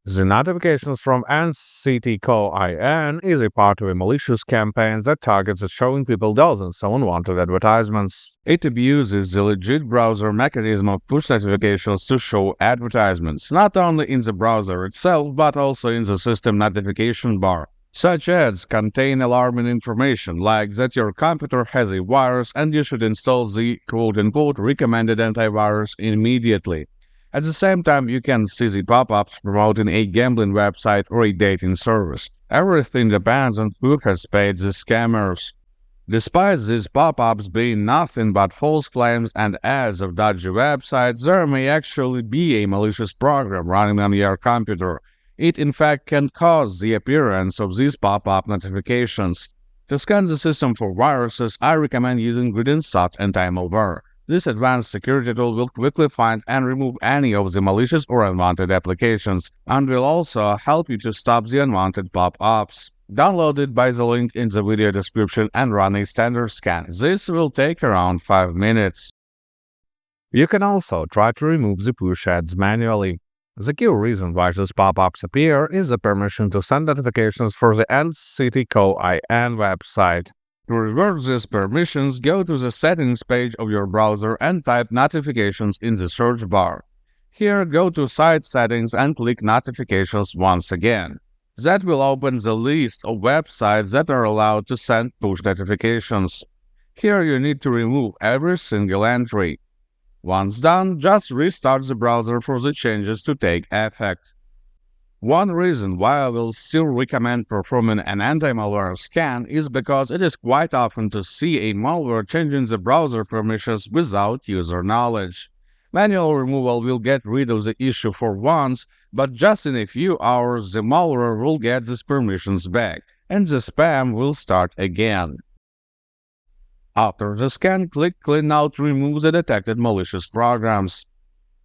The notifications from NCTCO-IN is a part of a malicious campaign that targets at showing people dozens of unwanted advertisements. It abuses the legit browser mechanism of push notifications to show advertisements, not only in the browser itself but also in the system notification bar. Such ads contain alarming information like that your computer has a virus and you should install the quote-unquote recommended antivirus immediately. At the same time, you can see the pop-ups promoting a gambling website or a dating service. Everything depends on who has paid the scammers. Despite these pop-ups being nothing but false claims and ads of dodgy websites, there may actually be a malicious program running on your computer. It in fact can cause the appearance of these pop-up notifications. To scan the system for viruses, I recommend using GridInsert Anti-Malware. This advanced security tool will quickly find and remove any of the malicious or unwanted applications, and will also help you to stop the unwanted pop-ups. Download it by the link in the video description and run a standard scan. This will take around 5 minutes. You can also try to remove the push ads manually. The key reason why those pop-ups appear is the permission to send notifications for the NCTCO-IN website. To reverse these permissions, go to the settings page of your browser and type notifications in the search bar. Here, go to site settings and click notifications once again. That will open the list of websites that are allowed to send push notifications. Here you need to remove every single entry. Once done, just restart the browser for the changes to take effect. One reason why I will still recommend performing an anti-malware scan is because it is quite often to see a malware changing the browser permissions without user knowledge. Manual removal will get rid of the issue for once, but just in a few hours the malware will get these permissions back, and the spam will start again. After the scan, click Clean Out to remove the detected malicious programs.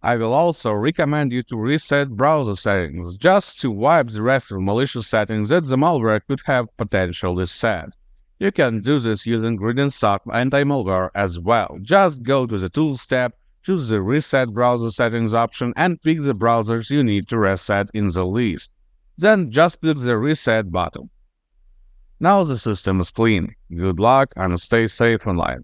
I will also recommend you to reset browser settings, just to wipe the rest of malicious settings that the malware could have potentially set. You can do this using GridInsert Anti-Malware as well. Just go to the Tools tab, choose the Reset Browser Settings option and pick the browsers you need to reset in the list. Then just click the Reset button. Now the system is clean. Good luck and stay safe online.